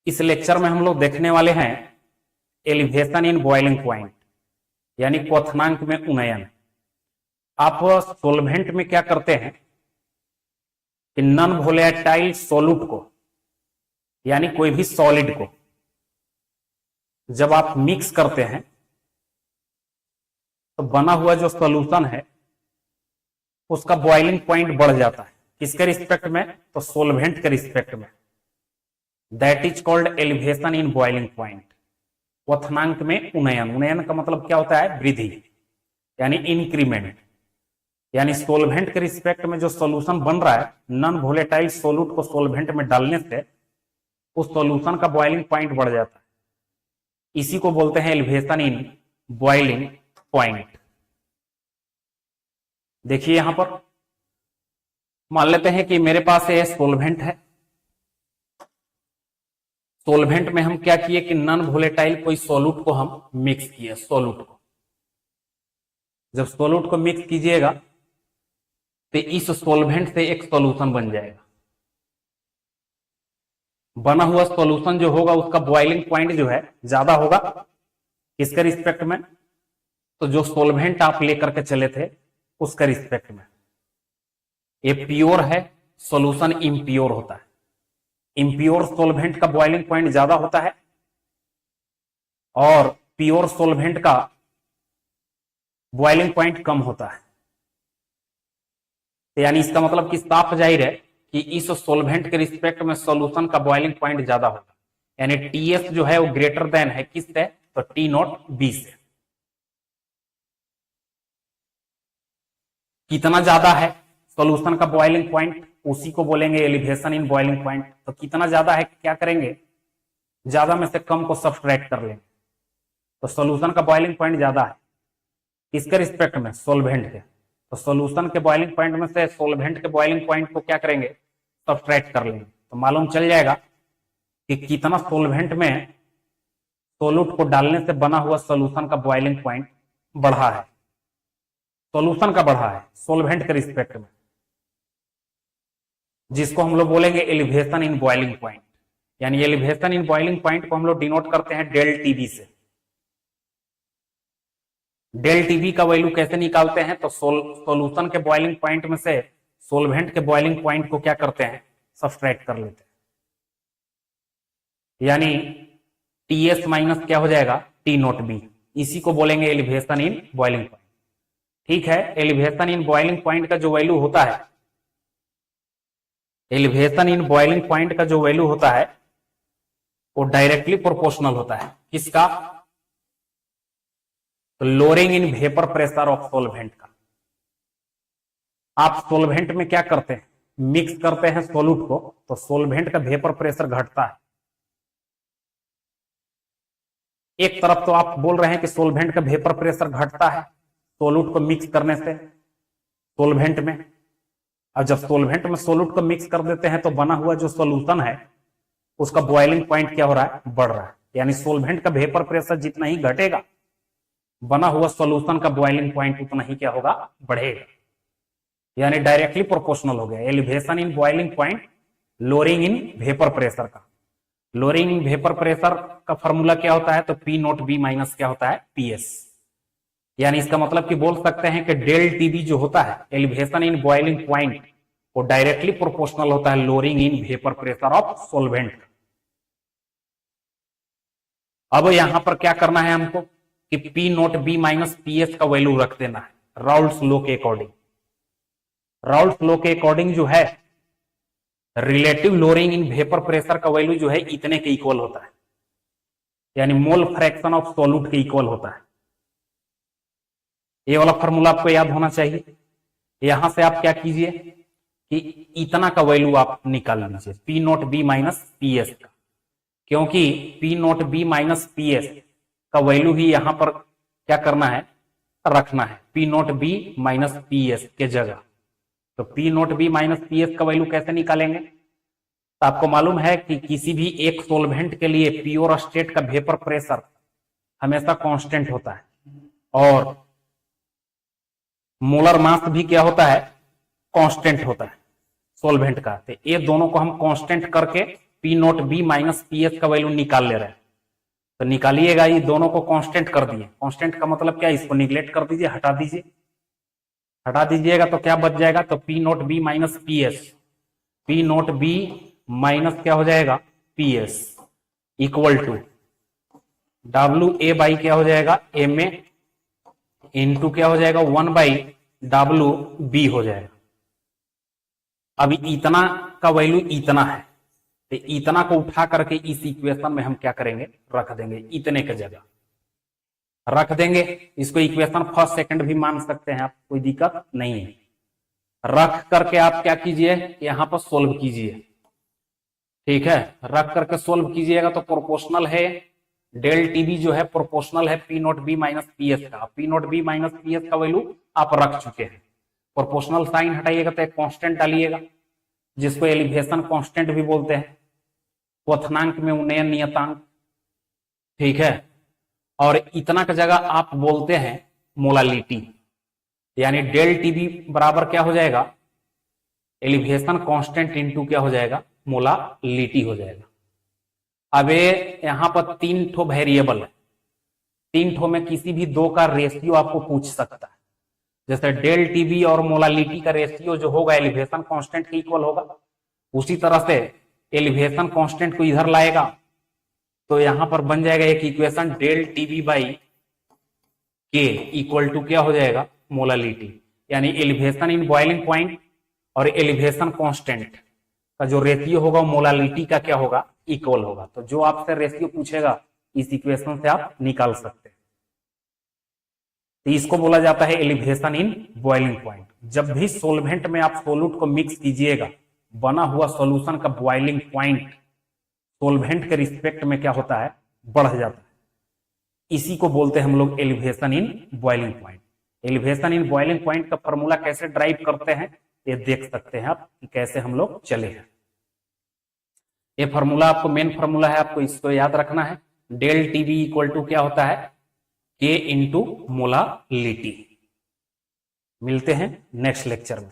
इस लेक्चर में हम लोग देखने वाले हैं एलिवेशन इन बॉइलिंग पॉइंट यानी क्वथनांक में उन्नयन। आप सोलवेंट में क्या करते हैं कि नॉन वोलेटाइल सॉल्यूट को यानी कोई भी सॉलिड को जब आप मिक्स करते हैं तो बना हुआ जो सॉल्यूशन है उसका बॉइलिंग पॉइंट बढ़ जाता है। किसके रिस्पेक्ट में? तो सोलवेंट के रिस्पेक्ट में। That is called elevation in boiling point. क्वथनांक में उन्नयन। उन्नयन का मतलब क्या होता है? वृद्धि यानी इंक्रीमेंट। यानी सोलवेंट के रिस्पेक्ट में जो सॉल्यूशन बन रहा है नॉन वोलेटाइल सॉल्यूट को सोलवेंट में डालने से उस सॉल्यूशन का बॉइलिंग पॉइंट बढ़ जाता है। इसी को बोलते हैं एलिवेशन इन बॉइलिंग पॉइंट। देखिए यहां पर मान लेते हैं कि मेरे पास ये सोलवेंट है। सोलवेंट में हम क्या किए कि नॉन वोलेटाइल कोई सॉल्यूट को हम मिक्स किए। सॉल्यूट को जब सॉल्यूट को मिक्स कीजिएगा तो इस सॉल्वेंट से एक सॉल्यूशन बन जाएगा। बना हुआ सॉल्यूशन जो होगा उसका बॉइलिंग पॉइंट जो है ज्यादा होगा। किसके रिस्पेक्ट में? तो जो सॉल्वेंट आप लेकर के चले थे उसके रिस्पेक्ट में। ये प्योर है, सॉल्यूशन इम्प्योर होता है। इम्प्योर सॉल्वेंट का बॉइलिंग पॉइंट ज्यादा होता है और प्योर सॉल्वेंट का बॉइलिंग पॉइंट कम होता है। तो यानी इसका मतलब कि साफ जाहिर है कि इस सॉल्वेंट के रिस्पेक्ट में सॉल्यूशन का बॉइलिंग पॉइंट ज्यादा होगा। यानी टीएस जो है वो ग्रेटर देन है किससे? तो टी नॉट बी से। कितना ज्यादा है सॉल्यूशन का बॉइलिंग पॉइंट, उसी को बोलेंगे एलिवेशन इन बॉइलिंग पॉइंट। तो कितना ज्यादा है क्या करेंगे? ज्यादा में से कम को सब्ट्रैक्ट कर लेंगे। तो सॉल्यूशन का बॉइलिंग पॉइंट ज्यादा है किसके रिस्पेक्ट में? सॉल्वेंट के। तो सॉल्यूशन के बॉइलिंग पॉइंट में से सॉल्वेंट के बॉइलिंग पॉइंट को क्या करेंगे? सब्ट्रैक्ट कर लेंगे। तो मालूम चल जाएगा कि कितना सॉल्वेंट में सॉल्यूट को डालने से बना हुआ सॉल्यूशन का बॉइलिंग पॉइंट बढ़ा है। सॉल्यूशन का बढ़ा है सॉल्वेंट के रिस्पेक्ट में, जिसको हम लोग बोलेंगे एलिवेशन इन बॉइलिंग पॉइंट। यानी एलिवेशन इन बॉइलिंग पॉइंट को हम लोग डिनोट करते हैं डेल टीबी से। डेल टीबी का वैल्यू कैसे निकालते हैं? तो सॉल्यूशन के बॉइलिंग पॉइंट में से सॉल्वेंट के बॉइलिंग पॉइंट को क्या करते हैं? सब्ट्रैक्ट कर लेते हैं। यानी टीएस माइनस क्या हो जाएगा? T not be. इसी को बोलेंगे एलिवेशन इन बॉइलिंग पॉइंट। ठीक है। एलिवेशन इन बॉइलिंग पॉइंट का जो वैल्यू होता है, एलिवेशन इन बॉइलिंग पॉइंट का जो वैल्यू होता है वो डायरेक्टली प्रोपोर्शनल होता है। किसका? तो lowering in vapour pressure of solvent का। आप सॉल्वेंट में क्या करते हैं? मिक्स करते हैं सॉल्यूट को, तो सॉल्वेंट का वेपर प्रेशर घटता है। एक तरफ तो आप बोल रहे हैं कि सॉल्वेंट का वेपर प्रेशर घटता है सॉल्यूट को मिक्स करने से सॉल्वेंट में। अब जब सॉल्वेंट में सॉल्यूट को मिक्स कर देते हैं तो बना हुआ जो सॉल्यूशन है उसका बॉइलिंग पॉइंट क्या हो रहा है? बढ़ रहा है। यानी सॉल्वेंट का वेपर प्रेशर जितना ही घटेगा बना हुआ सॉल्यूशन का बॉइलिंग पॉइंट उतना ही क्या होगा? बढ़ेगा। यानी डायरेक्टली प्रोपोर्शनल हो गया। Elevation in boiling point lowering in vapour pressure का। लोअरिंग इन वेपर प्रेशर का फॉर्मूला क्या होता है? तो पी नॉट बी माइनस क्या होता है? पीएस। यानी इसका मतलब कि बोल सकते हैं कि डेल टीबी जो होता है एलिवेशन इन बॉइलिंग पॉइंट वो डायरेक्टली प्रोपोर्शनल होता है lowering in vapour pressure of solvent. अब यहां पर क्या करना है हमको कि P not be minus PS का वैल्यू रख देना है राउल्ट्स लॉ के अकॉर्डिंग। राउल्ट्स लॉ के अकॉर्डिंग जो है relative lowering in vapour pressure का वैल्यू जो है इतने के इक्वल होता है। यानी मोल फ्रैक्शन ऑफ सॉल्यूट के इक्वल होता है। ये वाला फॉर्मूला आपको याद होना चाहिए। यहां से आप क्या कीजिए कि इतना का वैल्यू आप निकाल लीजिए P not be minus PS का, क्योंकि P not be minus PS का वैल्यू ही यहां पर क्या करना है? रखना है P not be minus PS के जगह। तो P not be minus PS का वैल्यू कैसे निकालेंगे? तो आपको मालूम है कि किसी भी एक सॉल्वेंट के लिए प्योर स्टेट का वेपर प्रेशर हमेशा कांस्टेंट होता है और मोलर मास भी क्या होता है? कांस्टेंट होता है सॉल्वेंट का। तो ये दोनों को हम कांस्टेंट करके P naught B minus P S का वैल्यू निकाल ले रहे हैं, तो निकालिएगा। ये दोनों को कांस्टेंट कर दिए। कांस्टेंट का मतलब क्या है, इसको निगलेक्ट कर दीजिए, हटा दीजिए। हटा दीजिएगा तो क्या बच जाएगा, तो P naught B minus P S, P naught B minus क्या हो जाएगा P S equal to W A by क्या हो जाएगा एम ए इंटू क्या हो जाएगा 1/डब्ल्यू बी हो जाएगा। अभी इतना का वैल्यू इतना है, तो इतना को उठा करके इस इक्वेशन में हम क्या करेंगे, रख देंगे, इतने की जगह रख देंगे। इसको इक्वेशन फर्स्ट सेकंड भी मान सकते हैं आप, कोई दिक्कत नहीं है। रख करके आप क्या कीजिए, यहां पर सोल्व कीजिए, ठीक है। रख करके सोल्व कीजिएगा तो प्रोपोर्शनल है, डेल टीबी जो है प्रोपोर्शनल है P naught B minus P S का। P naught B minus P S का वैल्यू आप रख चुके हैं। प्रोपोर्शनल साइन हटाइएगा तो एक कांस्टेंट डालिएगा, जिसको एलिवेशन कांस्टेंट भी बोलते हैं, क्वथनांक में उन्नयन नियतांक, ठीक है। और इतना की जगह आप बोलते हैं मोलालिटी, यानी डेल टीबी बराबर क्या हो जाएगा, एलिवेशन कांस्टेंट इंटू क्या हो जाएगा, मोलालिटी हो जाएगा। अब यहां पर 3 ठो वेरिएबल है, 3 ठो में किसी भी 2 का रेशियो आपको पूछ सकता है। जैसे डेल टीबी और मोलालिटी का रेशियो जो होगा एलिवेशन कांस्टेंट के इक्वल होगा, उसी तरह से एलिवेशन कांस्टेंट को इधर लाएगा तो यहां पर बन जाएगा एक इक्वेशन डेल टीबी बाई के इक्वल टू क्या हो जाएगा मोलालिटी, यानी एलिवेशन इन बॉइलिंग पॉइंट और एलिवेशन कांस्टेंट का जो रेशियो होगा मोलालिटी का क्या होगा, इक्वल होगा। तो जो आपसे रेशियो पूछेगा इस इक्वेशन से आप निकाल सकते हैं। तो इसको बोला जाता है एलिवेशन इन बॉइलिंग पॉइंट। जब भी सोलवेंट में आप सोलूट को मिक्स कीजिएगा, बना हुआ सॉल्यूशन का बॉइलिंग पॉइंट सोलवेंट के रिस्पेक्ट में क्या होता है, बढ़ जाता है। इसी को बोलते हैं हम लोग elevation in boiling point. Elevation in boiling point का फॉर्मूला कैसे ड्राइव करते हैं ये देख सकते हैं आप कि कैसे हम लोग चले हैं। ये फॉर्मूला आपको मेन फॉर्मूला है, आपको इसको याद रखना है। डेल टीबी इक्वल टू क्या होता है, के इंटू मोलालिटी। मिलते हैं नेक्स्ट लेक्चर में।